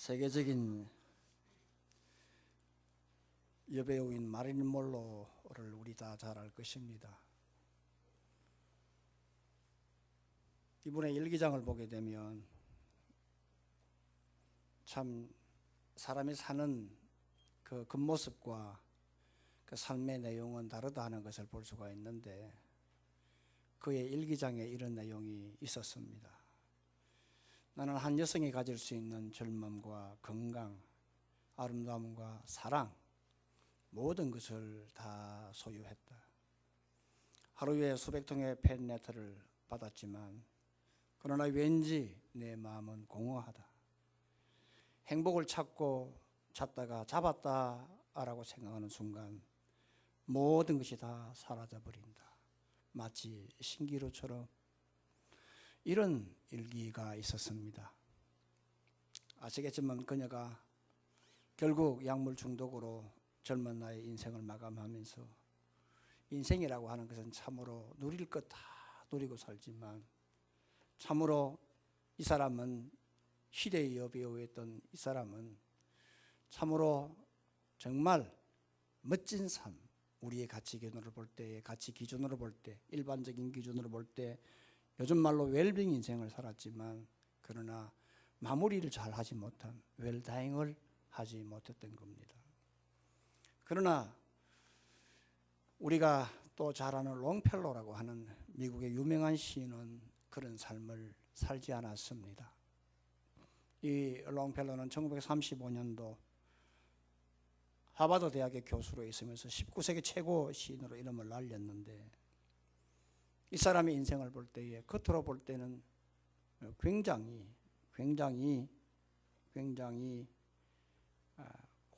세계적인 여배우인 마릴린 monroe를 우리 다 잘 알 것입니다. 이분의 일기장을 보게 되면 참 사람이 사는 그 겉모습과 그 삶의 내용은 다르다 하는 것을 볼 수가 있는데, 그의 일기장에 이런 내용이 있었습니다. 나는 한 여성이 가질 수 있는 젊음과 건강, 아름다움과 사랑, 모든 것을 다 소유했다. 하루에 수백 통의 팬레터를 받았지만 그러나 왠지 내 마음은 공허하다. 행복을 찾다가 잡았다라고 생각하는 순간 모든 것이 다 사라져버린다. 마치 신기루처럼. 이런 일기가 있었습니다. 아시겠지만 그녀가 결국 약물 중독으로 젊은 나이에 인생을 마감하면서, 인생이라고 하는 것은 참으로 누릴 것 다 누리고 살지만, 참으로 이 사람은, 시대의 여배우였던 이 사람은 참으로 정말 멋진 삶, 우리의 가치 기준으로 볼 때, 일반적인 기준으로 볼 때 요즘 말로 웰빙 인생을 살았지만, 그러나 마무리를 잘 하지 못한, 웰다잉을 하지 못했던 겁니다. 그러나 우리가 또 잘 아는 롱펠로라고 하는 미국의 유명한 시인은 그런 삶을 살지 않았습니다. 이 롱펠로는 1935년도 하버드 대학의 교수로 있으면서 19세기 최고 시인으로 이름을 날렸는데, 이 사람의 인생을 볼 때에 겉으로 볼 때는 굉장히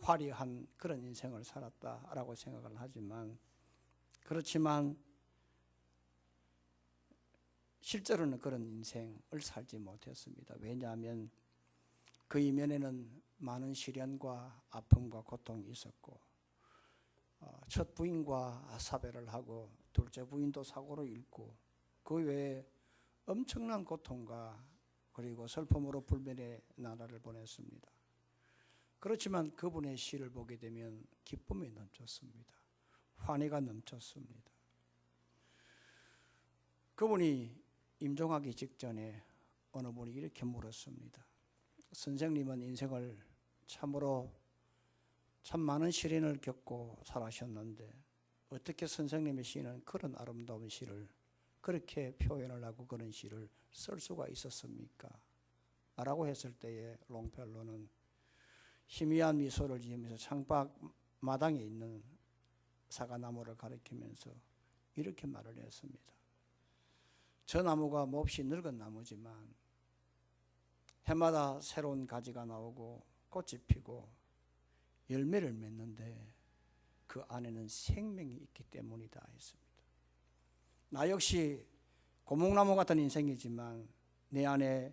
화려한 그런 인생을 살았다라고 생각을 하지만, 그렇지만 실제로는 그런 인생을 살지 못했습니다. 왜냐하면 그 이면에는 많은 시련과 아픔과 고통이 있었고, 첫 부인과 사별을 하고 둘째 부인도 사고로 잃고, 그 외에 엄청난 고통과 그리고 슬픔으로 불면의 나날을 보냈습니다. 그렇지만 그분의 시를 보게 되면 기쁨이 넘쳤습니다. 환희가 넘쳤습니다. 그분이 임종하기 직전에 어느 분이 이렇게 물었습니다. 선생님은 인생을 참으로 참 많은 시련을 겪고 살아셨는데 어떻게 선생님의 시는 그런 아름다운 시를 그렇게 표현을 하고 그런 시를 쓸 수가 있었습니까? 라고 했을 때에 롱펠로는 희미한 미소를 지으면서 창밖 마당에 있는 사과나무를 가리키면서 이렇게 말을 했습니다. 저 나무가 몹시 늙은 나무지만 해마다 새로운 가지가 나오고 꽃이 피고 열매를 맺는데 그 안에는 생명이 있기 때문이다 했습니다. 나 역시 고목나무 같은 인생이지만 내 안에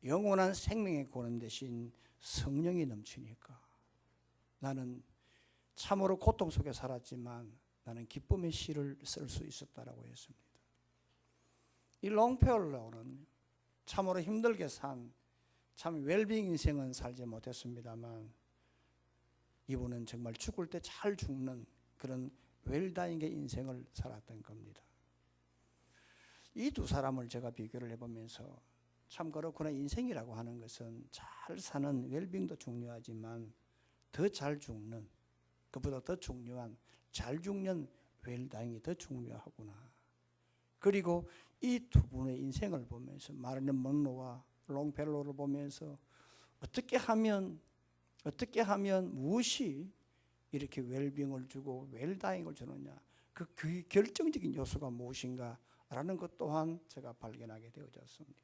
영원한 생명의 고는 대신 성령이 넘치니까 나는 참으로 고통 속에 살았지만 나는 기쁨의 시를 쓸 수 있었다라고 했습니다. 이 롱펠로는 참으로 힘들게 산 참 웰빙 인생은 살지 못했습니다만, 이분은 정말 죽을 때 잘 죽는 그런 웰다잉의 인생을 살았던 겁니다. 이 두 사람을 제가 비교를 해보면서 참 그렇구나, 인생이라고 하는 것은 잘 사는 웰빙도 중요하지만 더 잘 죽는, 그보다 더 중요한 잘 죽는 웰다잉이 더 중요하구나. 그리고 이 두 분의 인생을 보면서, 마릴린 monroe와 롱펠로를 보면서 어떻게 하면 무엇이 이렇게 웰빙을 주고 웰다잉을 주느냐, 그 결정적인 요소가 무엇인가라는 것 또한 제가 발견하게 되어졌습니다.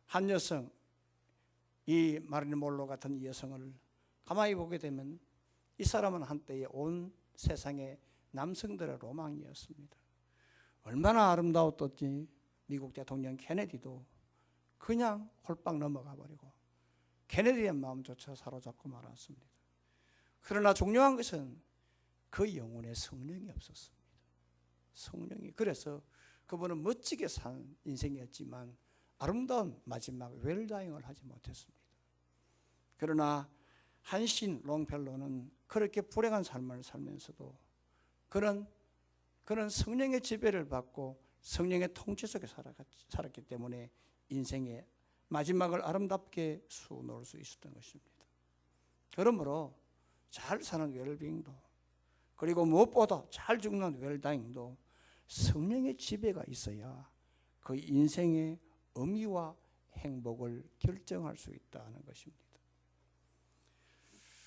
한 여성, 이 마릴린 monroe 같은 이 여성을 가만히 보게 되면 이 사람은 한때의 온 세상의 남성들의 로망이었습니다. 얼마나 아름다웠던지 미국 대통령 케네디도 그냥 홀딱 넘어가 버리고 케네디의 마음조차 사로잡고 말았습니다. 그러나 중요한 것은 그 영혼에 성령이 없었습니다. 성령이. 그래서 그분은 멋지게 산 인생이었지만 아름다운 마지막 웰다잉을 하지 못했습니다. 그러나 한신 롱펠로는 그렇게 불행한 삶을 살면서도 그는 성령의 지배를 받고 성령의 통치 속에 살았기 때문에 인생의 마지막을 아름답게 수놓을 수 있었던 것입니다. 그러므로 잘 사는 웰빙도, 그리고 무엇보다 잘 죽는 웰다잉도 성령의 지배가 있어야 그 인생의 의미와 행복을 결정할 수 있다는 것입니다.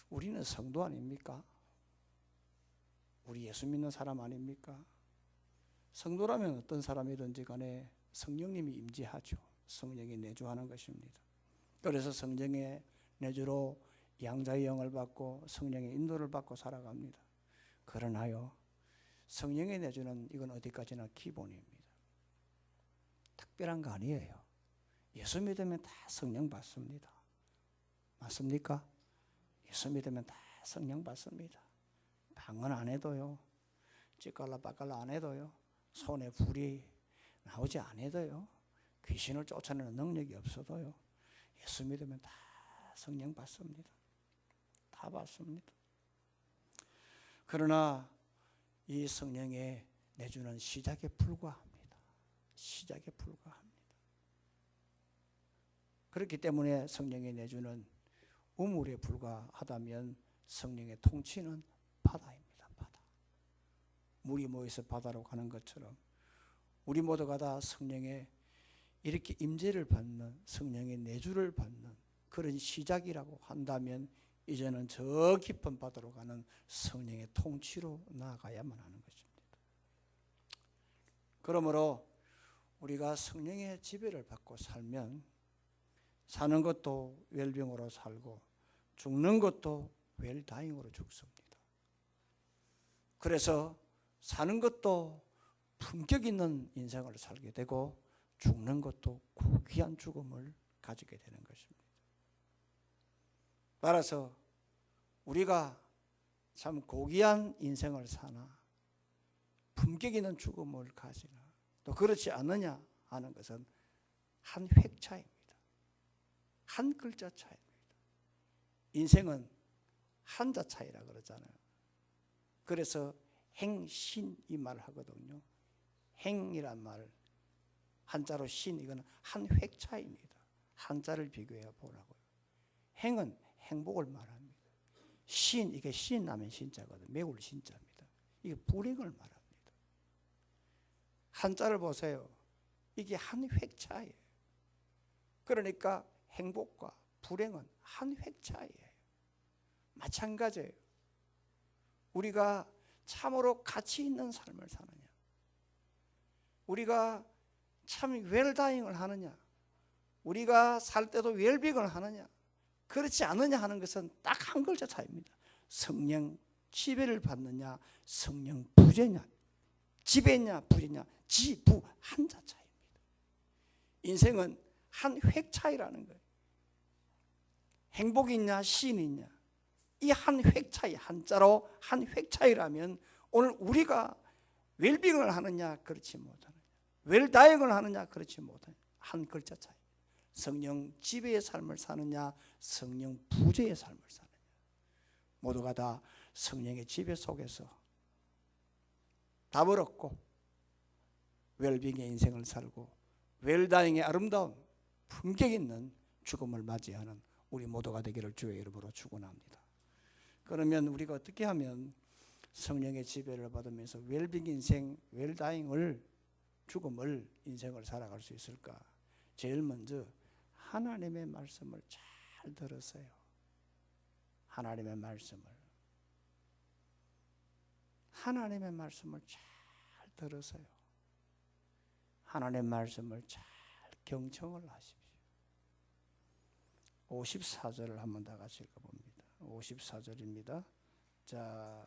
우리는 성도 아닙니까? 우리 예수 믿는 사람 아닙니까? 성도라면 어떤 사람이든지 간에 성령님이 임재하죠. 성령이 내주하는 것입니다. 그래서 성령의 내주로 양자의 영을 받고 성령의 인도를 받고 살아갑니다. 그러나요, 성령의 내주는 이건 어디까지나 기본입니다. 특별한 거 아니에요. 예수 믿으면 다 성령 받습니다. 맞습니까? 예수 믿으면 다 성령 받습니다. 방언 안 해도요, 찌깔라 빠깔라 안 해도요, 손에 불이 나오지 않아도요, 귀신을 쫓아내는 능력이 없어도요, 예수 믿으면 다 성령 받습니다. 다 받습니다. 그러나 이 성령의 내주는 시작에 불과합니다. 시작에 불과합니다. 그렇기 때문에 성령의 내주는 우물에 불과하다면 성령의 통치는 바다입니다. 바다. 물이 모여서 바다로 가는 것처럼 우리 모두가 다 성령의 이렇게 임재를 받는, 성령의 내주를 받는 그런 시작이라고 한다면 이제는 저 깊은 바다로 가는 성령의 통치로 나아가야만 하는 것입니다. 그러므로 우리가 성령의 지배를 받고 살면 사는 것도 웰빙으로 살고 죽는 것도 웰다잉으로 죽습니다. 그래서 사는 것도 품격 있는 인생을 살게 되고 죽는 것도 고귀한 죽음을 가지게 되는 것입니다. 따라서 우리가 참 고귀한 인생을 사나 품격 있는 죽음을 가지나 또 그렇지 않느냐 하는 것은 한 획 차이입니다. 한 글자 차이입니다. 인생은 한자 차이라 그러잖아요. 그래서 행신 이 말을 하거든요. 행이란 말, 한자로 신, 이건 한 획 차이입니다. 한자를 비교해 보라고요. 행은 행복을 말합니다. 신, 이게 신하면 신자거든. 매울 신자입니다. 이게 불행을 말합니다. 한자를 보세요. 이게 한 획 차이예요. 그러니까 행복과 불행은 한 획 차이예요. 마찬가지예요. 우리가 참으로 가치 있는 삶을 사느냐, 우리가 참 웰다잉을 하느냐, 우리가 살 때도 웰빙을 하느냐, 그렇지 않느냐 하는 것은 딱 한 글자 차이입니다. 성령 지배를 받느냐, 성령 부재냐, 지배냐 부재냐, 지부 한자 차이입니다. 인생은 한 획 차이라는 거예요. 행복이 있냐 신이 있냐, 이 한 획 차이, 한자로 한 획 차이라면 오늘 우리가 웰빙을 하느냐 그렇지 못하느냐, 웰다잉을 하느냐 그렇지 못하느냐, 한 글자 차이. 성령 지배의 삶을 사느냐, 성령 부재의 삶을 사느냐. 모두가 다 성령의 지배 속에서 답을 얻고 웰빙의 인생을 살고 웰다잉의 아름다운 품격 있는 죽음을 맞이하는 우리 모두가 되기를 주의 이름으로 축원합니다. 그러면 우리가 어떻게 하면 성령의 지배를 받으면서 웰빙 인생, 웰다잉을, 죽음을, 인생을 살아갈 수 있을까? 제일 먼저 하나님의 말씀을 잘 들으세요. 하나님의 말씀을 잘 들으세요. 하나님의 말씀을 잘 경청을 하십시오. 54절을 한번 다 같이 읽어봅니다. 54절입니다. 자,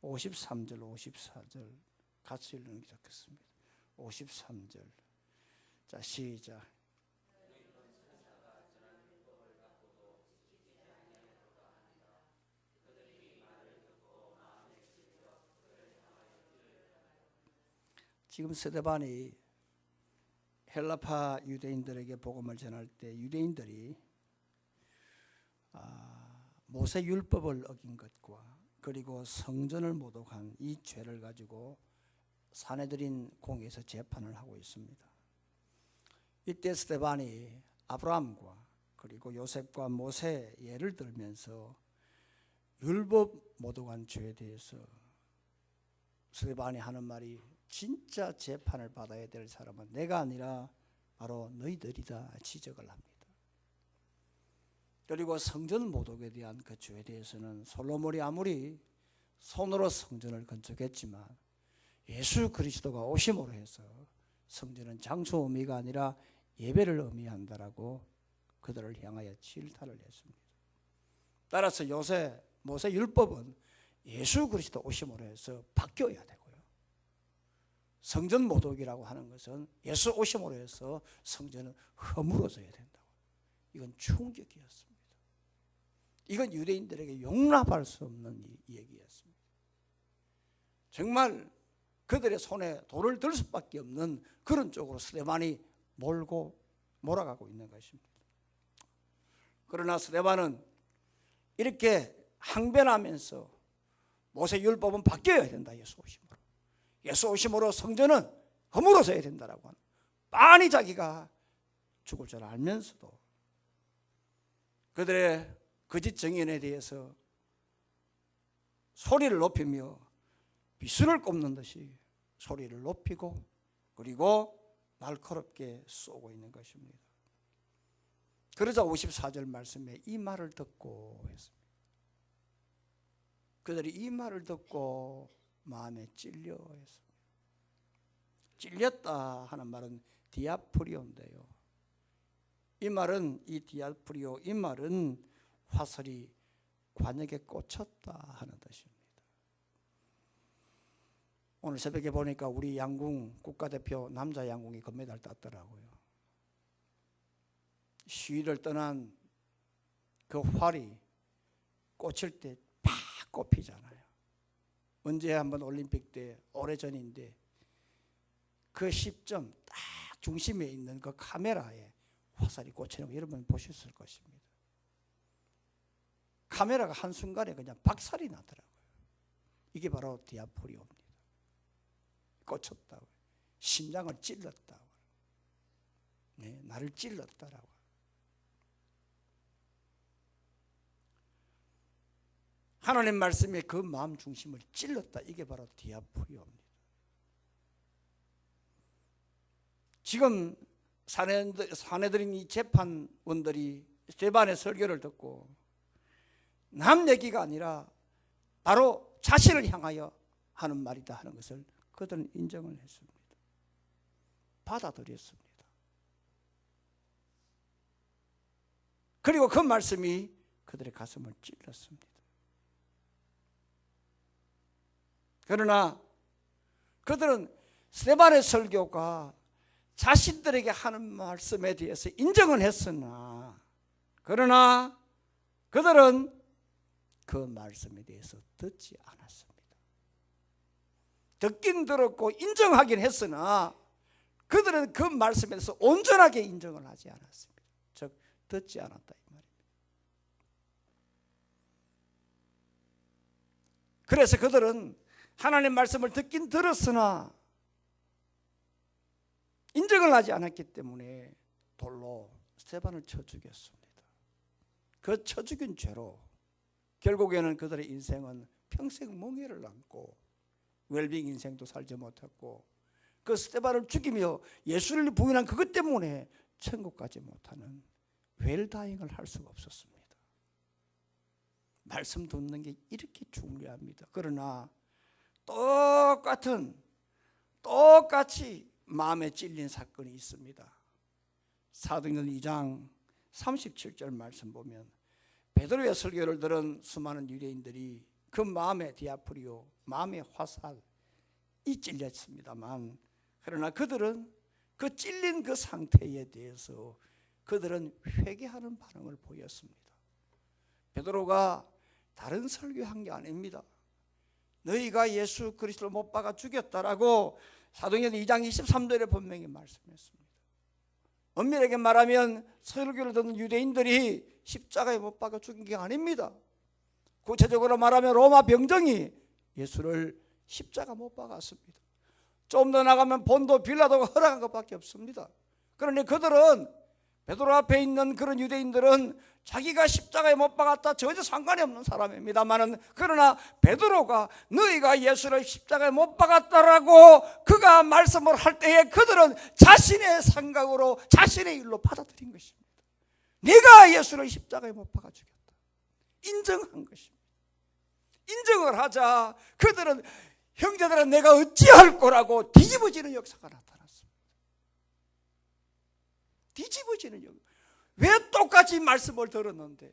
53절, 54절 같이 읽는 게 좋겠습니다. 53절. 자, 시작. 지금 스데반이 헬라파 유대인들에게 복음을 전할 때 유대인들이 모세 율법을 어긴 것과 그리고 성전을 모독한 이 죄를 가지고 사내들인 공에서 재판을 하고 있습니다. 이때 스데반이 아브라함과 그리고 요셉과 모세 예를 들면서 율법 모독한 죄에 대해서 스데반이 하는 말이 진짜 재판을 받아야 될 사람은 내가 아니라 바로 너희들이다 지적을 합니다. 그리고 성전 모독에 대한 그 죄에 대해서는 솔로몬이 아무리 손으로 성전을 건축했지만 예수 그리스도가 오심으로 해서 성전은 장소 의미가 아니라 예배를 의미한다라고 그들을 향하여 질타를 했습니다. 따라서 모세 율법은 예수 그리스도 오심으로 해서 바뀌어야 되고요. 성전 모독이라고 하는 것은 예수 오심으로 해서 성전은 허물어져야 된다고. 이건 충격이었습니다. 이건 유대인들에게 용납할 수 없는 얘기였습니다. 정말 그들의 손에 돌을 들 수밖에 없는 그런 쪽으로 스데반이 몰아가고 있는 것입니다. 그러나 스데반은 이렇게 항변하면서 모세 율법은 바뀌어야 된다. 예수 오심으로 성전은 허물어져야 된다라고 하는 빤히 자기가 죽을 줄 알면서도 그들의 거짓 정언에 대해서 소리를 높이며 비수를 꼽는 듯이 소리를 높이고 그리고 날카롭게 쏘고 있는 것입니다. 그러자 54절 말씀에 이 말을 듣고 했습니다. 그들이 이 말을 듣고 마음에 찔려 했습니다. 찔렸다 하는 말은 디아프리오인데요. 이 말은 이 디아프리오 이 말은 화살이 관역에 꽂혔다 하는 뜻입니다. 오늘 새벽에 보니까 우리 양궁 국가대표 남자 양궁이 금메달 땄더라고요. 시위를 떠난 그 활이 꽂힐 때 팍 꼽히잖아요. 언제 한번 올림픽 때 오래전인데 그 시점 딱 중심에 있는 그 카메라에 화살이 꽂히는 거 여러분 보셨을 것입니다. 카메라가 한순간에 그냥 박살이 나더라고요. 이게 바로 디아프리오입니다. 꽂혔다고, 심장을 찔렀다고, 네, 나를 찔렀다라고. 하나님 말씀에 그 마음 중심을 찔렀다. 이게 바로 디아프리오입니다. 지금 사내들인 이 재판원들이 스데반의 설교를 듣고 남 얘기가 아니라 바로 자신을 향하여 하는 말이다 하는 것을 그들은 인정을 했습니다. 받아들였습니다. 그리고 그 말씀이 그들의 가슴을 찔렀습니다. 그러나 그들은 스데반의 설교가 자신들에게 하는 말씀에 대해서 인정은 했으나 그러나 그들은 그 말씀에 대해서 듣지 않았습니다. 듣긴 들었고 인정하긴 했으나 그들은 그 말씀에 대해서 온전하게 인정을 하지 않았습니다. 즉 듣지 않았다 이 말입니다. 그래서 그들은 하나님 말씀을 듣긴 들었으나 인정을 하지 않았기 때문에 돌로 스데반을 쳐 죽였습니다. 그 쳐 죽인 죄로 결국에는 그들의 인생은 평생 멍해를 안고 웰빙 인생도 살지 못했고 그 스데반을 죽이며 예수를 부인한 그것 때문에 천국 가지 못하는 웰다잉을 할 수가 없었습니다. 말씀 듣는 게 이렇게 중요합니다. 그러나 똑같이 마음에 찔린 사건이 있습니다. 사도행전 2장 37절 말씀 보면 베드로의 설교를 들은 수많은 유대인들이 그 마음의 디아프리오, 마음의 화살이 찔렸습니다만 그러나 그들은 그 찔린 그 상태에 대해서 그들은 회개하는 반응을 보였습니다. 베드로가 다른 설교한 게 아닙니다. 너희가 예수 그리스도를 못 박아 죽였다라고 사도행전 2장 23절에 분명히 말씀했습니다. 엄밀하게 말하면 설교를 듣는 유대인들이 십자가에 못 박아 죽인 게 아닙니다. 구체적으로 말하면 로마 병정이 예수를 십자가 못 박았습니다. 좀 더 나가면 본도 빌라도가 허락한 것밖에 없습니다. 그러니 그들은, 베드로 앞에 있는 그런 유대인들은 자기가 십자가에 못 박았다 전혀 상관이 없는 사람입니다만은, 그러나 베드로가 너희가 예수를 십자가에 못 박았다라고 그가 말씀을 할 때에 그들은 자신의 생각으로 자신의 일로 받아들인 것입니다. 내가 예수를 십자가에 못 박아 죽였다, 인정한 것입니다. 인정을 하자 그들은, 형제들은 내가 어찌할 거라고 뒤집어지는 역사가 나타났습니다. 뒤집어지는 역사. 왜 똑같이 말씀을 들었는데,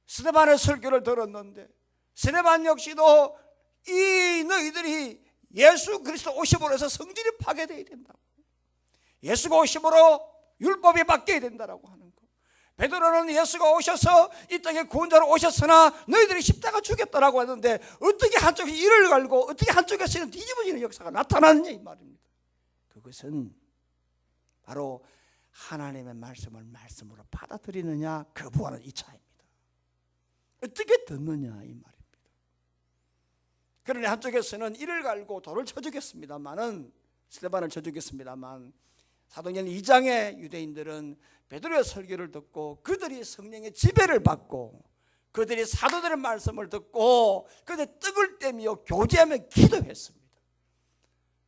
스데반의 설교를 들었는데, 스데반 역시도 이 너희들이 예수 그리스도 오심으로 해서 성질이 파괴되어야 된다고, 예수가 오심으로 율법이 바뀌어야 된다라고 하는 거. 베드로는 예수가 오셔서 이 땅에 구원자로 오셨으나 너희들이 십자가 죽였다라고 하는데, 어떻게 한쪽이 이를 갈고 어떻게 한쪽에서는 뒤집어지는 역사가 나타나느냐 이 말입니다. 그것은 바로 하나님의 말씀을 말씀으로 받아들이느냐 거부하는 이 차이입니다. 어떻게 듣느냐 이 말입니다. 그러니 한쪽에서는 이를 갈고 돌을 쳐주겠습니다만은, 스데반을 쳐주겠습니다만, 사도행전 2장의 유대인들은 베드로의 설교를 듣고 그들이 성령의 지배를 받고 그들이 사도들의 말씀을 듣고 그들이 떡을 떼며 교제하며 기도했습니다.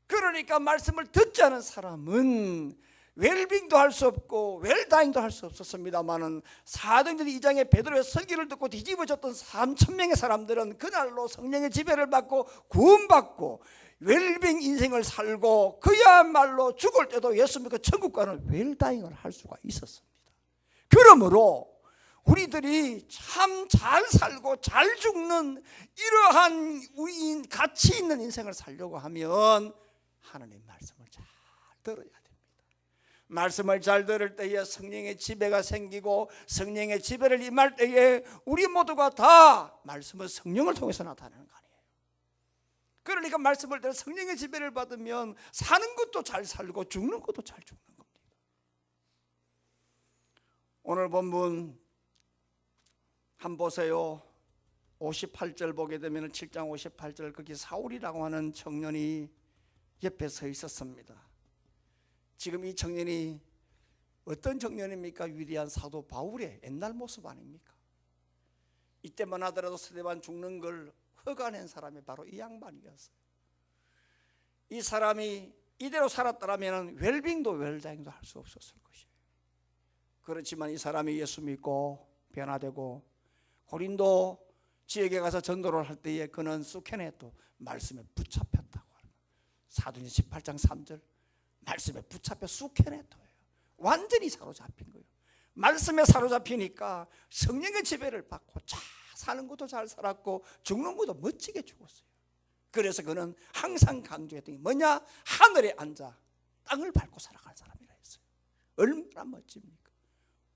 그러니까 말씀을 듣지 않은 사람은 웰빙도 할 수 없고 웰다잉도 할 수 없었습니다만은, 사도행전 2장의 베드로의 설교를 듣고 뒤집어졌던 3,000명의 사람들은 그날로 성령의 지배를 받고 구원받고 웰빙 인생을 살고 그야말로 죽을 때도 예수 믿고 천국 가는 웰다잉을 할 수가 있었습니다. 그러므로 우리들이 참 잘 살고 잘 죽는 이러한 가치 있는 인생을 살려고 하면 하나님의 말씀을 잘 들어야 됩니다. 말씀을 잘 들을 때에 성령의 지배가 생기고, 성령의 지배를 임할 때에 우리 모두가 다 말씀은 성령을 통해서 나타나는 거 아니에요. 그러니까 말씀을 들어 성령의 지배를 받으면 사는 것도 잘 살고 죽는 것도 잘 죽는 겁니다. 오늘 본문 한번 보세요. 58절 보게 되면 7장 58절, 거기 사울이라고 하는 청년이 옆에 서 있었습니다. 지금 이 청년이 어떤 청년입니까? 위대한 사도 바울의 옛날 모습 아닙니까? 이때만 하더라도 스데반 죽는 걸 허가낸 사람이 바로 이 양반이었어요. 이 사람이 이대로 살았더라면 웰빙도 웰다잉도 할 수 없었을 것이에요. 그렇지만 이 사람이 예수 믿고 변화되고 고린도 지역에 가서 전도를 할 때에 그는 수케네 또 말씀에 붙잡혔다고 합니다. 사도행전 18장 3절, 말씀에 붙잡혀 수케네토예요. 완전히 사로잡힌 거예요. 말씀에 사로잡히니까 성령의 지배를 받고 잘 사는 것도 잘 살았고 죽는 것도 멋지게 죽었어요. 그래서 그는 항상 강조했던 게 뭐냐? 하늘에 앉아 땅을 밟고 살아갈 사람이라 했어요. 얼마나 멋집니까?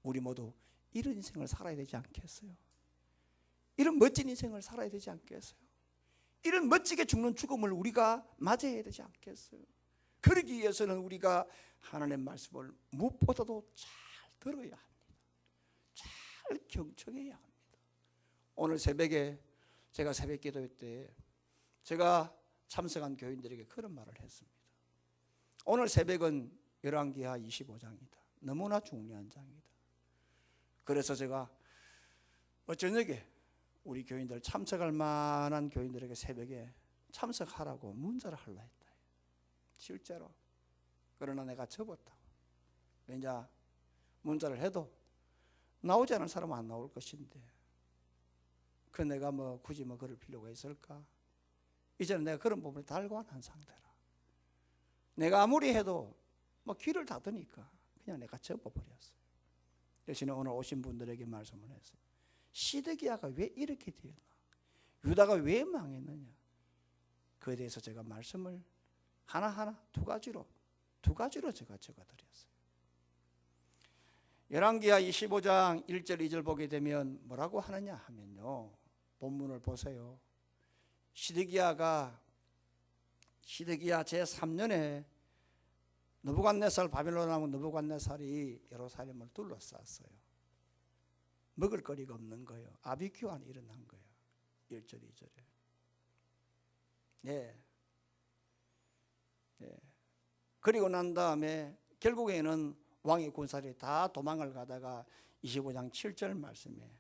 우리 모두 이런 인생을 살아야 되지 않겠어요? 이런 멋진 인생을 살아야 되지 않겠어요? 이런 멋지게 죽는 죽음을 우리가 맞이해야 되지 않겠어요? 그러기 위해서는 우리가 하나님의 말씀을 무엇보다도 잘 들어야 합니다. 잘 경청해야 합니다. 오늘 새벽에 제가 새벽 기도 때 제가 참석한 교인들에게 그런 말을 했습니다. 오늘 새벽은 열왕기하 25장이다. 너무나 중요한 장이다. 그래서 제가 저녁에 우리 교인들, 참석할 만한 교인들에게 새벽에 참석하라고 문자를 하려 했다. 실제로. 그러나 내가 접었다고. 왜냐? 문자를 해도 나오지 않은 사람은 안 나올 것인데 그 내가 굳이 그럴 필요가 있을까? 이제는 내가 그런 부분에 달관한 상태라. 내가 아무리 해도 귀를 닫으니까 그냥 내가 접어버렸어요. 대신에 오늘 오신 분들에게 말씀을 했어요. 시드기야가 왜 이렇게 되었나? 유다가 왜 망했느냐? 그에 대해서 제가 말씀을 하나하나 두 가지로 제가 적어드렸어요. 열왕기하 25장 1절 2절 보게 되면 뭐라고 하느냐 하면요, 본문을 보세요. 시드기야 제3년에 느부갓네살, 바빌론 왕 느부갓네살이 예루살렘을 둘러쌌어요. 먹을 거리가 없는 거예요. 아비규 안에 일어난 거예요. 1절 2절에. 네. 네. 그리고 난 다음에 결국에는 왕의 군사들이 다 도망을 가다가 25장 7절 말씀에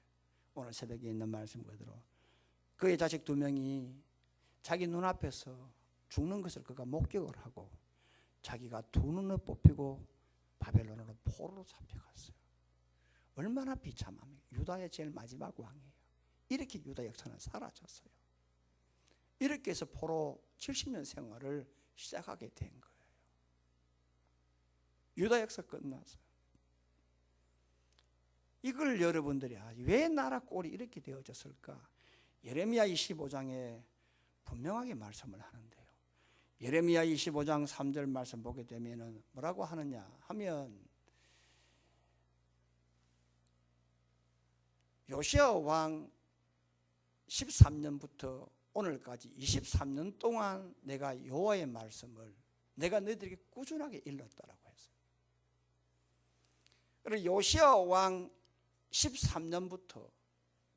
오늘 새벽에 있는 말씀 그대로 그의 자식 2명이 자기 눈앞에서 죽는 것을 그가 목격을 하고 자기가 2눈을 뽑히고 바벨론으로 포로로 잡혀갔어요. 얼마나 비참합니까? 유다의 제일 마지막 왕이에요. 이렇게 유다 역사는 사라졌어요. 이렇게 해서 포로 70년 생활을 시작하게 된 거예요. 유다 역사 끝났어요. 이걸 여러분들이 왜 나라 꼴이 이렇게 되어졌을까? 예레미야 25장에 분명하게 말씀을 하는데요. 예레미야 25장 3절 말씀 보게 되면은 뭐라고 하느냐 하면 요시야 왕 13년부터 오늘까지 23년 동안 내가 여호와의 말씀을 내가 너희들에게 꾸준하게 일렀다라고 했어요. 그리고 요시야 왕 13년부터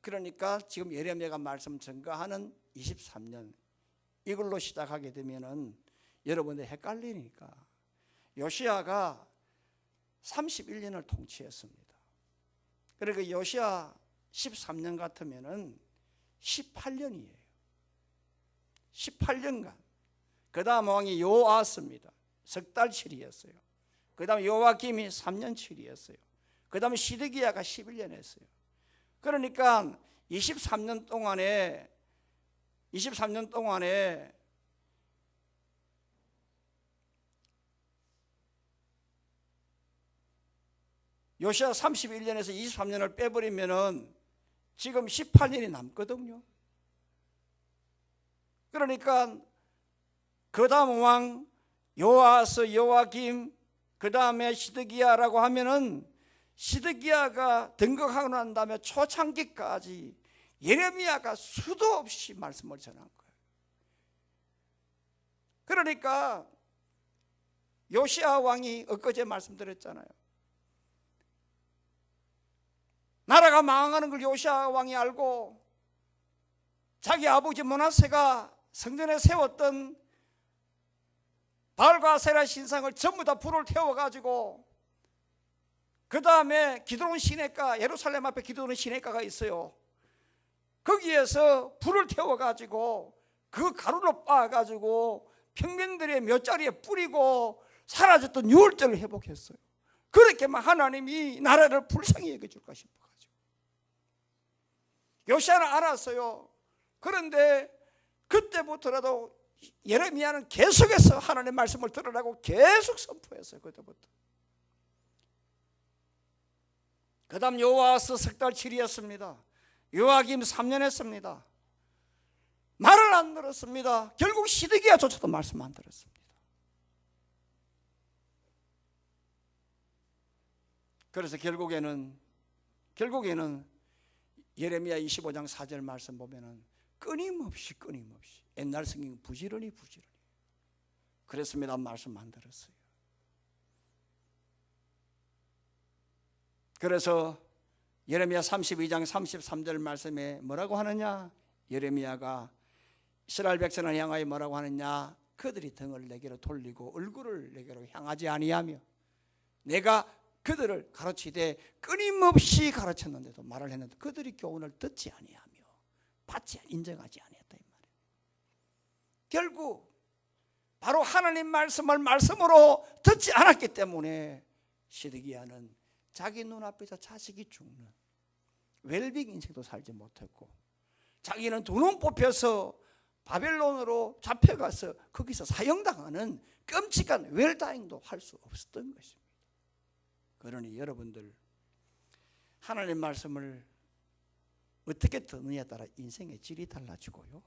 그러니까 지금 예레미야가 말씀 전가하는 23년 이걸로 시작하게 되면은 여러분들 헷갈리니까 요시야가 31년을 통치했습니다. 그러니까 요시야 13년 같으면은 18년이에요. 18년간. 그 다음 왕이 요아스입니다. 석 달 7이었어요. 그 다음 요아김이 3년 7이었어요. 그 다음 시드기야가 11년 했어요. 그러니까 23년 동안에 요시야 31년에서 23년을 빼버리면은 지금 18년이 남거든요. 그러니까 그 다음 왕 요아스, 요아김, 그 다음에 시드기야라고 하면은 시드기야가 등극하고 난 다음에 초창기까지 예레미야가 수도 없이 말씀을 전한 거예요. 그러니까 요시야 왕이 엊그제 말씀드렸잖아요. 나라가 망하는 걸 요시야 왕이 알고 자기 아버지 므낫세가 성전에 세웠던 바알과 아세라 신상을 전부 다 불을 태워가지고 그 다음에 기드론 시내가 예루살렘 앞에 기드론 시내가가 있어요. 거기에서 불을 태워가지고 그 가루로 빻아가지고 평민들의 묘자리에 뿌리고 사라졌던 유월절을 회복했어요. 그렇게만 하나님이 나라를 불쌍히 여겨줄까 싶어가지고 요시야는 알았어요. 그런데 그때부터라도 예레미야는 계속해서 하나님의 말씀을 들으라고 계속 선포했어요. 그때부터. 그 다음 요아스 석 달 7이었습니다. 요아김 3년 했습니다. 말을 안 들었습니다. 결국 시드기야조차도 말씀 안 들었습니다. 그래서 결국에는 예레미야 25장 4절 말씀 보면은 끊임없이 옛날 성경 부지런히 그랬습니다. 말씀 안 들었어요. 그래서 예레미야 32장 33절 말씀에 뭐라고 하느냐? 예레미야가 이스라엘 백성을 향하여 뭐라고 하느냐? 그들이 등을 내게로 돌리고 얼굴을 내게로 향하지 아니하며 내가 그들을 가르치되 끊임없이 가르쳤는데도 말을 했는데 그들이 교훈을 듣지 아니하며 인정하지 아니했다 이 말이에요. 결국 바로 하나님 말씀을 말씀으로 듣지 않았기 때문에 시드기야는 자기 눈앞에서 자식이 죽는 웰빙 인생도 살지 못했고 자기는 2눈 뽑혀서 바벨론으로 잡혀가서 거기서 사형당하는 끔찍한 웰다잉도 할 수 없었던 것입니다. 그러니 여러분들 하나님 말씀을 어떻게 듣느냐에 따라 인생의 질이 달라지고요.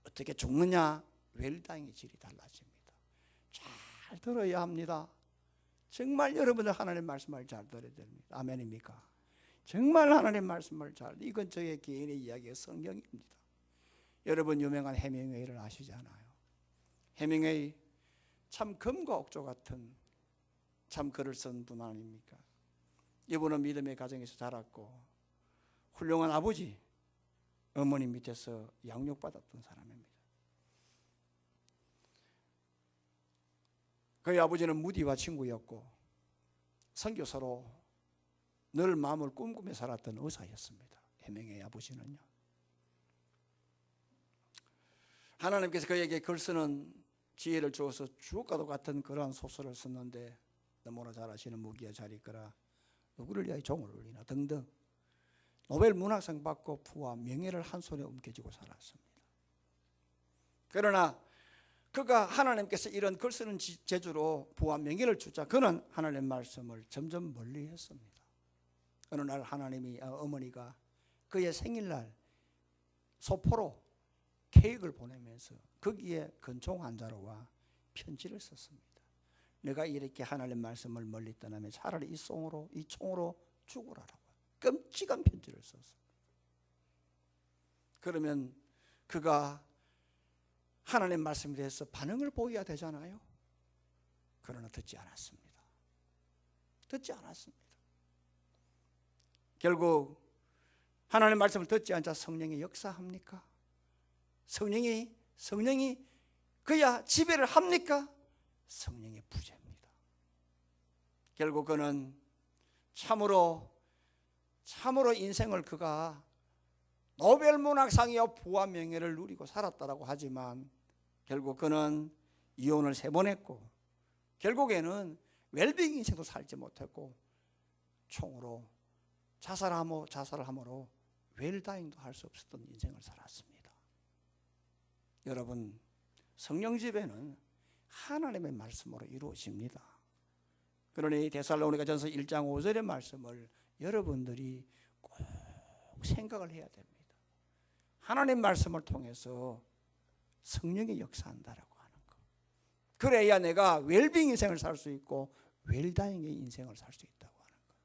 어떻게 죽느냐 웰다잉의 질이 달라집니다. 잘 들어야 합니다. 정말 여러분들 하나님 말씀을 잘 들어야 됩니다. 아멘입니까? 정말 하나님 말씀을 이건 저의 개인의 이야기의 성경입니다. 여러분 유명한 해밍웨이를 아시잖아요. 해밍웨이 참 금과 옥조 같은 참 글을 쓴 분 아닙니까? 이분은 믿음의 가정에서 자랐고 훌륭한 아버지, 어머니 밑에서 양육받았던 사람입니다. 그의 아버지는 무디와 친구였고 선교사로 늘 마음을 꿈꾸며 살았던 의사였습니다. 해명의 아버지는요. 하나님께서 그에게 글 쓰는 지혜를 주어서 주옥과도 같은 그러한 소설을 썼는데 너무나 잘 아시는 무기야 잘 읽거라, 누구를 위하여 종을 울리나 등등 노벨 문학상 받고 부와 명예를 한 손에 옮겨지고 살았습니다. 그러나 그가 하나님께서 이런 글 쓰는 재주로 부와 명예를 주자 그는 하나님의 말씀을 점점 멀리했습니다. 어느 날 하나님이 어머니가 그의 생일날 소포로 케이크를 보내면서 거기에 근총 환자로와 편지를 썼습니다. 내가 이렇게 하나님의 말씀을 멀리 떠나면 차라리 이 총으로 죽으라라고 끔찍한 편지를 썼습니다. 그러면 그가 하나님의 말씀에 대해서 반응을 보여야 되잖아요. 그러나 듣지 않았습니다. 결국 하나님의 말씀을 듣지 않자 성령이 역사합니까? 성령이 그야 지배를 합니까? 성령의 부재입니다. 결국 그는 참으로 인생을 그가 노벨 문학상이요 부와 명예를 누리고 살았다라고 하지만 결국 그는 이혼을 3번 했고 결국에는 웰빙 인생도 살지 못했고 총으로 자살을 함으로 웰다잉도 할 수 없었던 인생을 살았습니다. 여러분, 성령 지배는 하나님의 말씀으로 이루어집니다. 그러니 데살로니가 전서 1장 5절의 말씀을 여러분들이 꼭 생각을 해야 됩니다. 하나님 말씀을 통해서 성령이 역사한다라고 하는 것. 그래야 내가 웰빙 인생을 살 수 있고 웰다잉의 인생을 살 수 있다고 하는 것.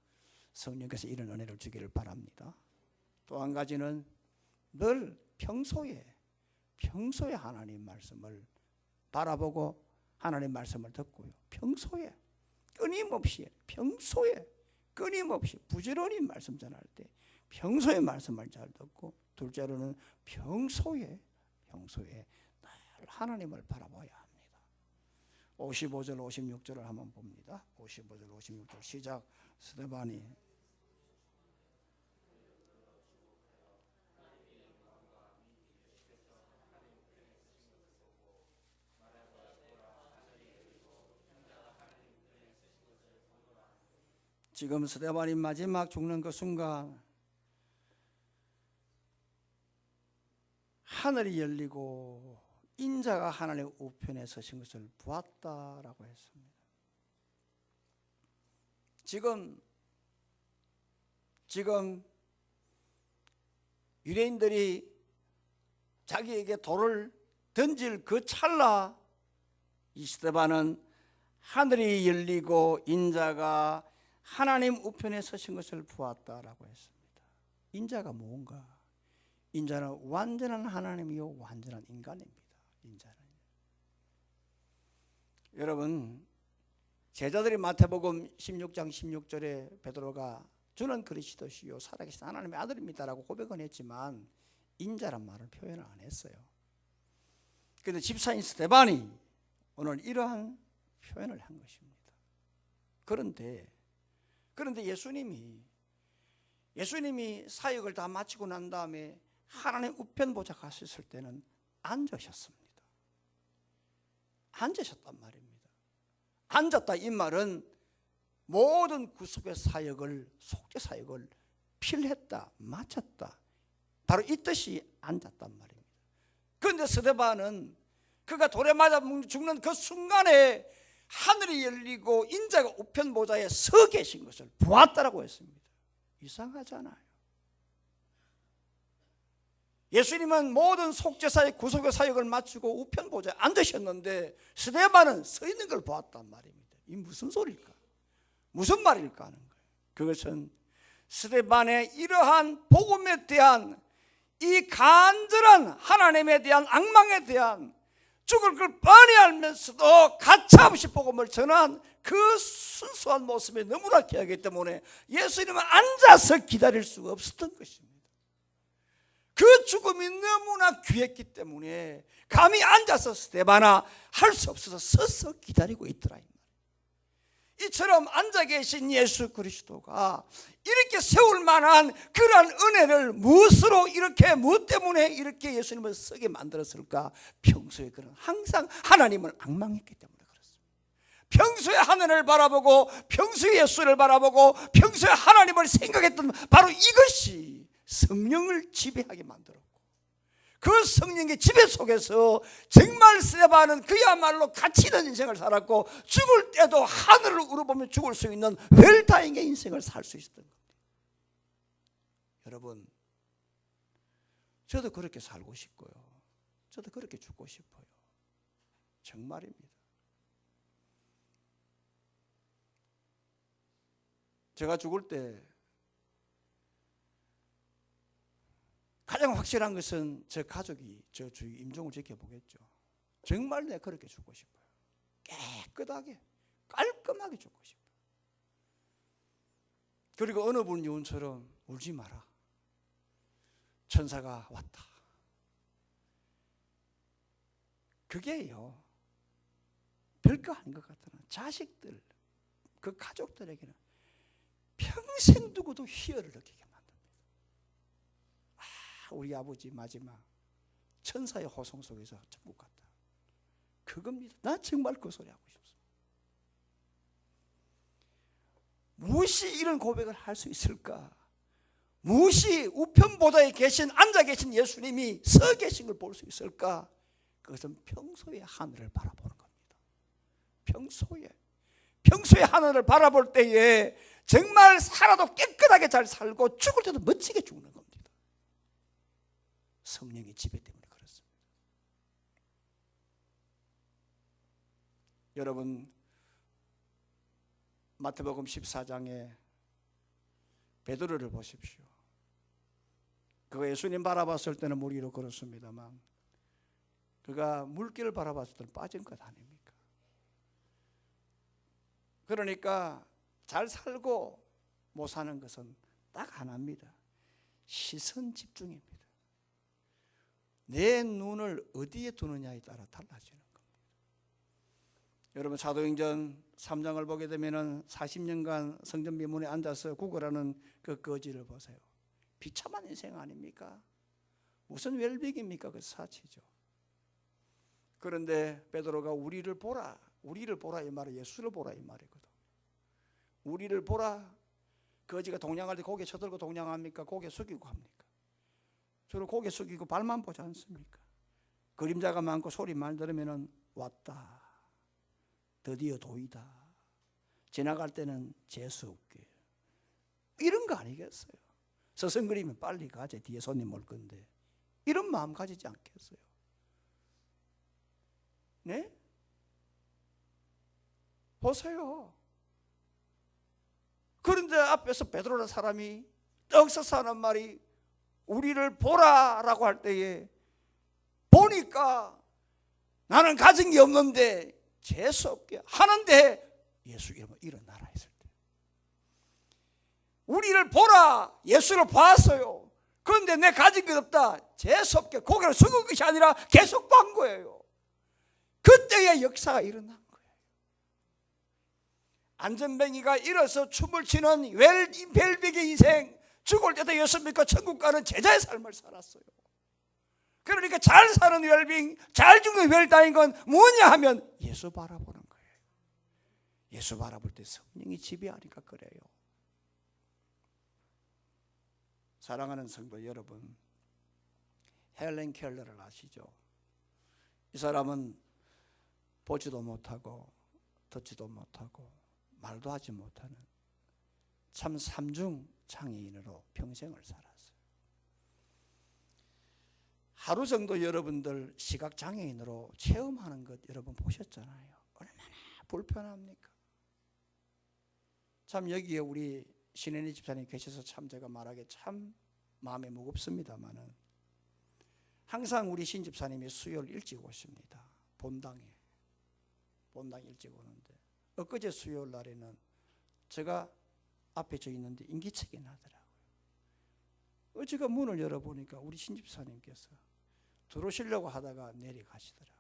성령께서 이런 은혜를 주기를 바랍니다. 또 한 가지는 늘 평소에 하나님 말씀을 바라보고 하나님 말씀을 듣고요. 평소에 끊임없이 부지런히 말씀 전할 때 평소에 말씀을 잘 듣고 둘째로는 평소에 늘 하나님을 바라봐야 합니다. 55절 56절을 한번 봅니다. 55절 56절 시작. 스데반이 지금 스데반이 마지막 죽는 그 순간 하늘이 열리고 인자가 하나님의 우편에 서신 것을 보았다라고 했습니다. 지금 유대인들이 자기에게 돌을 던질 그 찰나 이 스데반은 하늘이 열리고 인자가 하나님 우편에 서신 것을 보았다라고 했습니다. 인자가 뭔가? 인자는 완전한 하나님이요 완전한 인간입니다. 인자는. 여러분, 제자들이 마태복음 16장 16절에 베드로가 주는 그리스도시요 살아계신 하나님의 아들입니다라고 고백은 했지만 인자란 말을 표현을 안 했어요. 그런데 집사인 스데반이 오늘 이러한 표현을 한 것입니다. 그런데 예수님이 사역을 다 마치고 난 다음에 하나님 우편 보좌 가셨을 때는 앉으셨습니다. 앉으셨단 말입니다. 앉았다 이 말은 모든 구속의 사역을 속죄 사역을 필했다 마쳤다 바로 이 뜻이 앉았단 말입니다. 그런데 스데반은 그가 돌에 맞아 죽는 그 순간에 하늘이 열리고 인자가 우편 보좌에 서 계신 것을 보았다라고 했습니다. 이상하잖아요. 예수님은 모든 속죄사역 구속의 사역을 마치고 우편 보좌에 앉으셨는데 스데반은 서 있는 걸 보았단 말입니다. 이 무슨 소리일까? 무슨 말일까 하는 거예요. 그것은 스데반의 이러한 복음에 대한 이 간절한 하나님에 대한 악망에 대한 죽을 걸 뻔히 알면서도 가차없이 복음을 전한 그 순수한 모습에 너무나 귀하기 때문에 예수님은 앉아서 기다릴 수가 없었던 것입니다. 그 죽음이 너무나 귀했기 때문에 감히 앉아서 스데바나 할 수 없어서 서서 기다리고 있더라. 이처럼 앉아 계신 예수 그리스도가 이렇게 세울 만한 그러한 은혜를 무엇으로 이렇게 무엇 때문에 이렇게 예수님을 서게 만들었을까? 평소에 그는 항상 하나님을 앙망했기 때문에 그렇습니다. 평소에 하늘을 바라보고 평소에 예수를 바라보고 평소에 하나님을 생각했던 바로 이것이 성령을 지배하게 만들었고, 그 성령의 지배 속에서 정말 스데반은 그야말로 가치 있는 인생을 살았고 죽을 때도 하늘을 우러보며 죽을 수 있는 웰다잉의 인생을 살 수 있었던 겁니다. 여러분, 저도 그렇게 살고 싶고요, 저도 그렇게 죽고 싶어요. 정말입니다. 제가 죽을 때 가장 확실한 것은 제 가족이 저 주위 임종을 지켜보겠죠. 정말 내가 그렇게 죽고 싶어요. 깨끗하게 깔끔하게 죽고 싶어요. 그리고 어느 분 유언처럼 울지 마라, 천사가 왔다. 그게요, 별거 아닌 것 같다는 자식들, 그 가족들에게는 평생 두고도 희열을 느끼게 만듭니다. 우리 아버지 마지막 천사의 호송 속에서 천국 갔다. 그겁니다. 나 정말 그 소리 하고 싶습니다. 무엇이 이런 고백을 할 수 있을까? 무엇이 우편보좌에 계신 앉아 계신 예수님이 서 계신 걸 볼 수 있을까? 그것은 평소에 하늘을 바라보는 겁니다. 평소에 하늘을 바라볼 때에 정말 살아도 깨끗하게 잘 살고 죽을 때도 멋지게 죽는 겁니다. 성령의 지배 때문에 그렇습니다. 여러분, 마태복음 14장에 베드로를 보십시오. 그가 예수님 바라봤을 때는 물 위로 걸었습니다만 그가 물길을 바라봤을 때는 빠진 것 아닙니까? 그러니까 잘 살고 못 사는 것은 딱 하나입니다. 시선 집중입니다. 내 눈을 어디에 두느냐에 따라 달라지는 겁니다. 여러분, 사도행전 3장을 보게 되면 40년간 성전 미문에 앉아서 구걸하는 그 거지를 보세요. 비참한 인생 아닙니까? 무슨 웰빙입니까? 그 사치죠. 그런데 베드로가 우리를 보라 이 말은 예수를 보라 이 말이거든. 우리를 보라. 거지가 동냥할 때 고개 쳐들고 동냥합니까? 고개 숙이고 합니까? 주로 고개 숙이고 발만 보지 않습니까? 그림자가 많고 소리만 들으면 왔다, 드디어 도이다, 지나갈 때는 재수없게, 이런 거 아니겠어요? 서성거리면 빨리 가지, 뒤에 손님 올 건데. 이런 마음 가지지 않겠어요? 네? 보세요. 그런데 앞에서 베드로라는 사람이 떡서서 하는 말이 우리를 보라라고 할 때에 보니까 나는 가진 게 없는데 재수없게 하는데 예수 이름으로 일어나라 했을 때 우리를 보라, 예수를 봤어요. 그런데 내 가진 게 없다, 재수없게 고개를 숙은 것이 아니라 계속 본 거예요. 그때의 역사가 일어난 거예요. 안전뱅이가 일어서 춤을 추는 벨빅의 인생, 죽을 때도 예수 믿고 천국 가는 제자의 삶을 살았어요. 그러니까 잘 사는 웰빙, 잘 죽는 웰다인 건 뭐냐 하면 예수 바라보는 거예요. 예수 바라볼 때 성령이 지배하니까 그래요. 사랑하는 성도 여러분, 헬렌 켈러를 아시죠? 이 사람은 보지도 못하고 듣지도 못하고 말도 하지 못하는 참 삼중 장애인으로 평생을 살았어요. 하루 정도 여러분들 시각장애인으로 체험하는 것 여러분 보셨잖아요. 얼마나 불편합니까? 참 여기에 우리 신현희 집사님 계셔서 참 제가 말하기 참 마음이 무겁습니다만은 항상 우리 신 집사님이 수요일 일찍 오십니다. 본당 일찍 오는데 엊그제 수요일 날에는 제가 앞에 저 있는데 인기척이 나더라고요. 어제가 문을 열어보니까 우리 신집사님께서 들어오시려고 하다가 내려가시더라고요.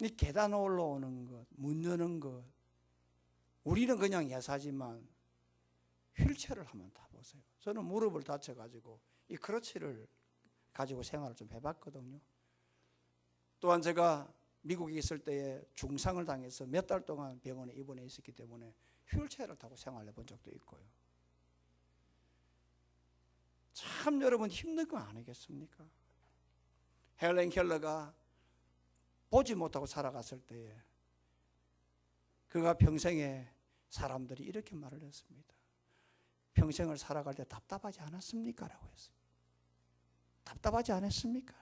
이 계단 올라오는 것, 문 여는 것, 우리는 그냥 예사지만 휠체어를 한번 타보세요. 저는 무릎을 다쳐가지고 이 크러치를 가지고 생활을 좀 해봤거든요. 또한 제가 미국에 있을 때에 중상을 당해서 몇 달 동안 병원에 입원해 있었기 때문에 휠체어를 타고 생활해 본 적도 있고요. 참 여러분 힘든 거 아니겠습니까? 헬렌 켈러가 보지 못하고 살아갔을 때에 그가 평생에 사람들이 이렇게 말을 했습니다. 평생을 살아갈 때 답답하지 않았습니까? 라고 했어요. 답답하지 않았습니까?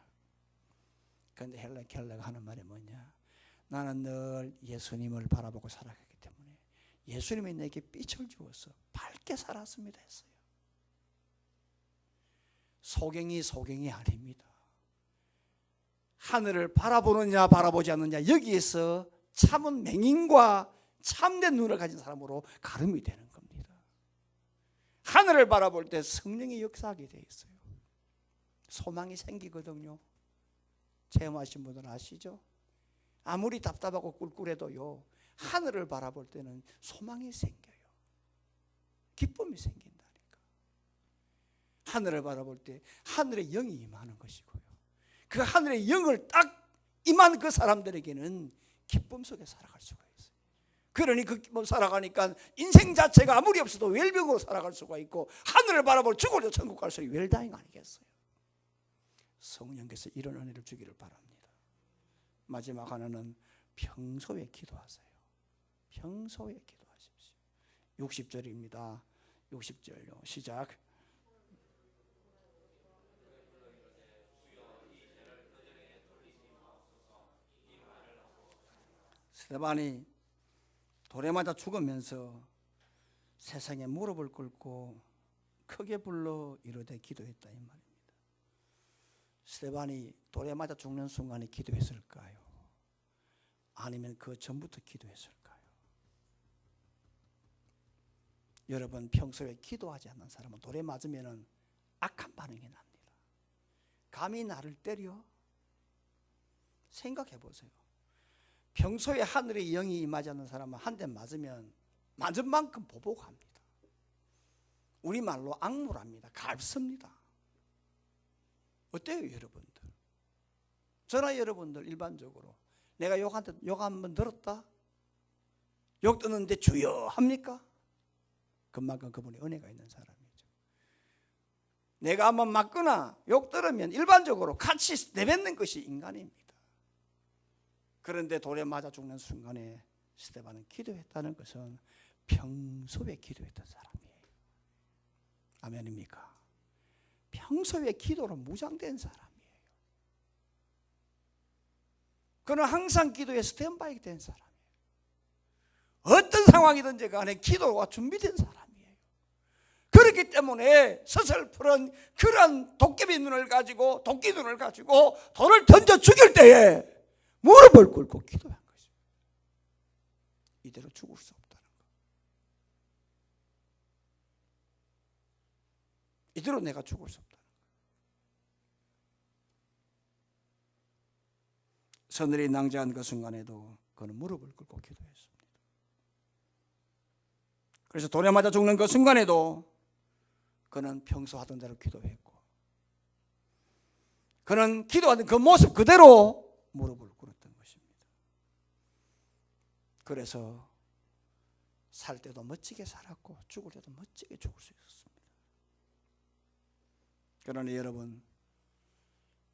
그런데 헬렌 켈러가 하는 말이 뭐냐? 나는 늘 예수님을 바라보고 살아가기 때문에 예수님이 내게 빛을 주어서 밝게 살았습니다 했어요. 소경이 아닙니다. 하늘을 바라보느냐 바라보지 않느냐 여기에서 참은 맹인과 참된 눈을 가진 사람으로 가름이 되는 겁니다. 하늘을 바라볼 때 성령이 역사하게 되어 있어요. 소망이 생기거든요. 체험하신 분들은 아시죠? 아무리 답답하고 꿀꿀해도요, 하늘을 바라볼 때는 소망이 생겨요. 기쁨이 생긴다니까. 하늘을 바라볼 때 하늘의 영이 임하는 것이고요, 그 하늘의 영을 딱 임한 그 사람들에게는 기쁨 속에 살아갈 수가 있어요. 그러니 그 기쁨 살아가니까 인생 자체가 아무리 없어도 웰빙으로 살아갈 수가 있고, 하늘을 바라볼 죽을 때 천국 갈 수 있는 웰다잉 아니겠어요? 성령께서 이런 은혜를 주기를 바랍니다. 마지막 하나는 평소에 기도하세요. 평소에 기도하십시오. 60절입니다. 60절요. 시작. 스데반이 돌에 맞아 죽으면서 세상에 무릎을 꿇고 크게 불러 이르되 기도했다 이 말입니다. 스데반이 돌에 맞아 죽는 순간에 기도했을까요? 아니면 그 전부터 기도했을까요? 여러분, 평소에 기도하지 않는 사람은 돌에 맞으면 악한 반응이 납니다. 감히 나를 때려? 생각해 보세요. 평소에 하늘의 영이 임하지 않는 사람은 한 대 맞으면 맞은 만큼 보복합니다. 우리말로 악물합니다. 갈습니다. 어때요 여러분들? 저나 여러분들 일반적으로 내가 욕 한 번 들었다? 욕 듣는데 주여 합니까? 그만큼 그분이 은혜가 있는 사람이죠. 내가 한번 맞거나 욕 들으면 일반적으로 같이 내뱉는 것이 인간입니다. 그런데 돌에 맞아 죽는 순간에 스데반은 기도했다는 것은 평소에 기도했던 사람이에요. 아멘입니까? 평소에 기도로 무장된 사람이에요. 그는 항상 기도에 스탠바이 된 사람이에요. 어떤 상황이든지 간에 기도가 준비된 사람이에요. 그렇기 때문에 서슬푸른 그런 도깨비 눈을 가지고 도끼 눈을 가지고 돌을 던져 죽일 때에 무릎을 꿇고 기도한 것이죠. 이대로 죽을 수 없다는 것. 이대로 내가 죽을 수 없다는 것. 서늘이 낭자한 그 순간에도 그는 무릎을 꿇고 기도했습니다. 그래서 돌에 맞아 죽는 그 순간에도 그는 평소 하던 대로 기도했고, 그는 기도하던 그 모습 그대로 무릎을 꿇었던 것입니다. 그래서 살 때도 멋지게 살았고 죽을 때도 멋지게 죽을 수 있었습니다. 그러나 여러분,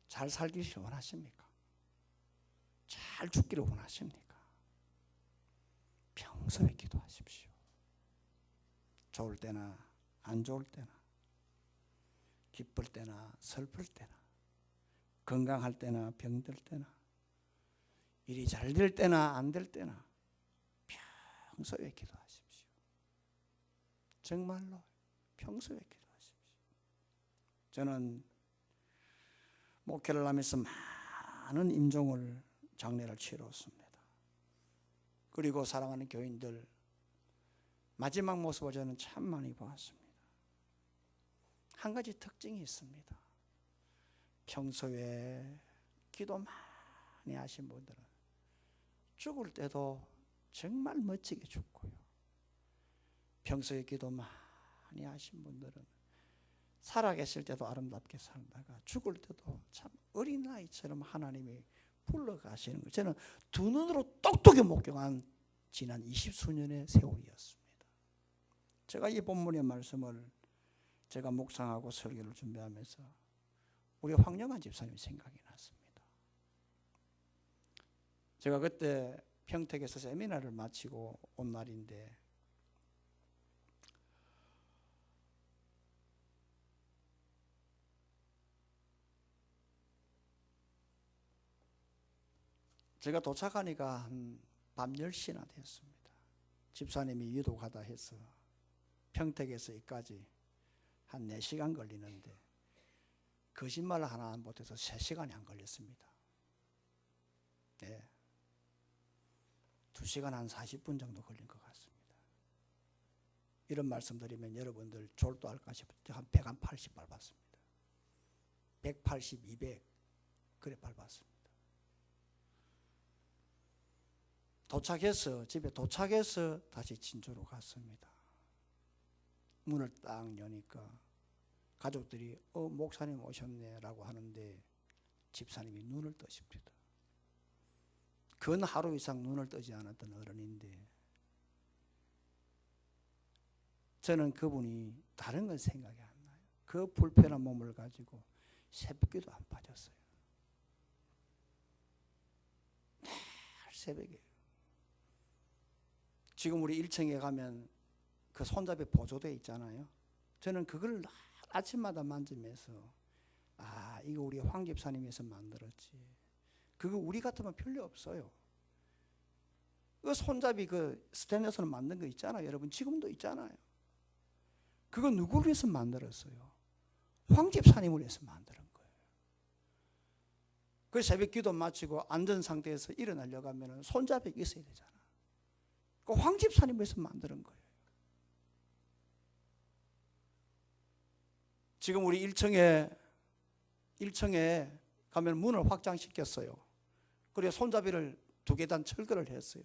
잘 살기를 원하십니까? 잘 죽기를 원하십니까? 평소에 기도하십시오. 좋을 때나 안 좋을 때나, 기쁠 때나 슬플 때나, 건강할 때나 병들 때나, 일이 잘 될 때나 안 될 때나 평소에 기도하십시오. 정말로 평소에 기도하십시오. 저는 목회를 하면서 많은 임종을 장례를 치렀습니다. 그리고 사랑하는 교인들 마지막 모습을 저는 참 많이 보았습니다. 한 가지 특징이 있습니다. 평소에 기도 많이 하신 분들은 죽을 때도 정말 멋지게 죽고요. 평소에 기도 많이 하신 분들은 살아계실 때도 아름답게 살다가 죽을 때도 참 어린아이처럼 하나님이 불러가시는 거예요. 저는 두 눈으로 똑똑히 목격한 지난 20수년의 세월이었습니다. 제가 이 본문의 말씀을 제가 묵상하고 설교를 준비하면서 우리 황영환 집사님 생각이 났습니다. 제가 그때 평택에서 세미나를 마치고 온 날인데 제가 도착하니까 한 밤 10시나 됐습니다. 집사님이 유도가다 해서 평택에서 여기까지 한 4시간 걸리는데 거짓말 하나 못해서 3시간이 안 걸렸습니다. 네. 2시간 한 40분 정도 걸린 것 같습니다. 이런 말씀 드리면 여러분들 졸도할까 싶어서 한 180 밟았습니다. 180, 200 그래 밟았습니다. 집에 도착해서 다시 진주로 갔습니다. 문을 딱 여니까 가족들이 목사님 오셨네 라고 하는데 집사님이 눈을 뜨십니다. 근 하루 이상 눈을 뜨지 않았던 어른인데 저는 그분이 다른 건 생각이 안 나요. 그 불편한 몸을 가지고 새벽기도 안 빠졌어요. 늘 새벽에. 지금 우리 1층에 가면 그 손잡이 보조대 있잖아요. 저는 그걸 아침마다 만지면서 이거 우리 황 집사님께서 만들었지. 그거 우리 같으면 별로 없어요. 그 손잡이 그 스테인레스로 만든 거 있잖아요. 여러분 지금도 있잖아요. 그거 누구를 위해서 만들었어요? 황 집사님을 위해서 만든 거예요. 그 새벽 기도 마치고 앉은 상태에서 일어나려고 하면 손잡이가 있어야 되잖아요. 그 황 집사님을 위해서 만든 거예요. 지금 우리 1층에 가면 문을 확장시켰어요. 그리고 손잡이를 2계단 철거를 했어요.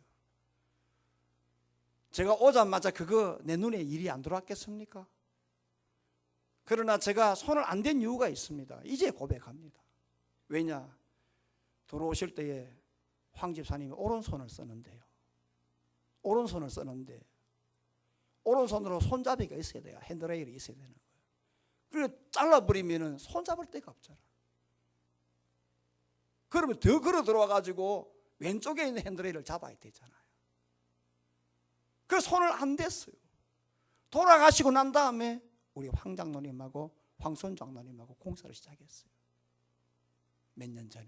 제가 오자마자 그거 내 눈에 일이 안 들어왔겠습니까? 그러나 제가 손을 안 댄 이유가 있습니다. 이제 고백합니다. 왜냐? 들어오실 때에 황 집사님이 오른손을 쓰는데요. 오른손을 쓰는데 오른손으로 손잡이가 있어야 돼요. 핸드레일이 있어야 되는 거예요. 그리고 잘라버리면 손잡을 데가 없잖아. 그러면 더 걸어 들어와가지고 왼쪽에 있는 핸드레일을 잡아야 되잖아요. 그래서 손을 안 댔어요. 돌아가시고 난 다음에 우리 황 장로님하고 황선 장로님하고 공사를 시작했어요. 몇 년 전에.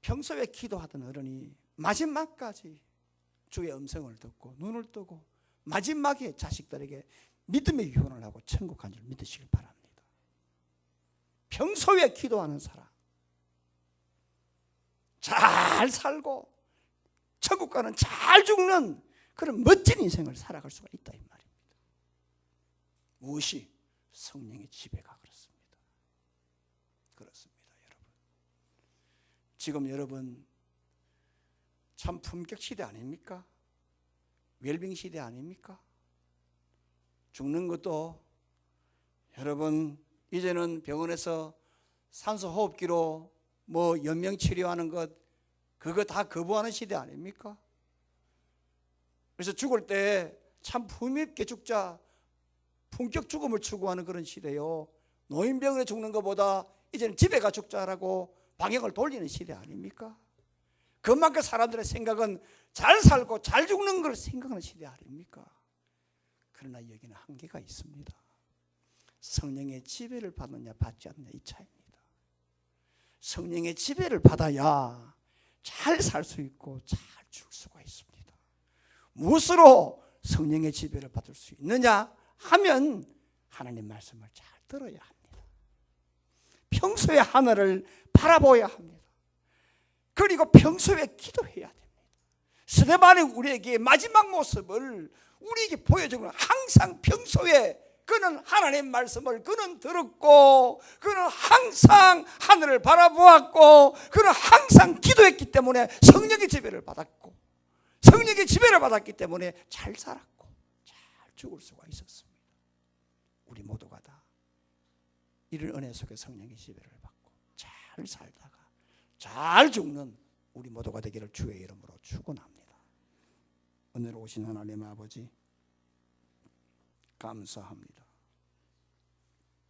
평소에 기도하던 어른이 마지막까지 주의 음성을 듣고 눈을 뜨고 마지막에 자식들에게 믿음의 유언을 하고 천국 간 줄 믿으시길 바랍니다. 평소에 기도하는 사람 잘 살고 천국 가는 잘 죽는 그런 멋진 인생을 살아갈 수가 있다 이 말입니다. 무엇이? 성령의 지배가 그렇습니다. 그렇습니다. 지금 여러분 참 품격 시대 아닙니까? 웰빙 시대 아닙니까? 죽는 것도 여러분 이제는 병원에서 산소 호흡기로 연명 치료하는 것 그거 다 거부하는 시대 아닙니까? 그래서 죽을 때 참 품있게 죽자 품격 죽음을 추구하는 그런 시대요. 노인병원에 죽는 것보다 이제는 집에 가 죽자라고 방향을 돌리는 시대 아닙니까? 그만큼 사람들의 생각은 잘 살고 잘 죽는 걸 생각하는 시대 아닙니까? 그러나 여기는 한계가 있습니다. 성령의 지배를 받느냐 받지 않느냐 이 차이입니다. 성령의 지배를 받아야 잘 살 수 있고 잘 죽을 수가 있습니다. 무엇으로 성령의 지배를 받을 수 있느냐 하면 하나님 말씀을 잘 들어야 합니다. 평소에 하늘을 바라보아야 합니다. 그리고 평소에 기도해야 됩니다. 스데반이 우리에게 마지막 모습을 우리에게 보여주고, 항상 평소에 그는 하나님의 말씀을 그는 들었고, 그는 항상 하늘을 바라보았고, 그는 항상 기도했기 때문에 성령의 지배를 받았고, 성령의 지배를 받았기 때문에 잘 살았고 잘 죽을 수가 있었습니다. 우리 모두가 다 이런 은혜 속에 성령의 지배를 받고 잘 살다가 잘 죽는 우리 모두가 되기를 주의 이름으로 축원합니다. 오늘 오신 하나님 아버지 감사합니다.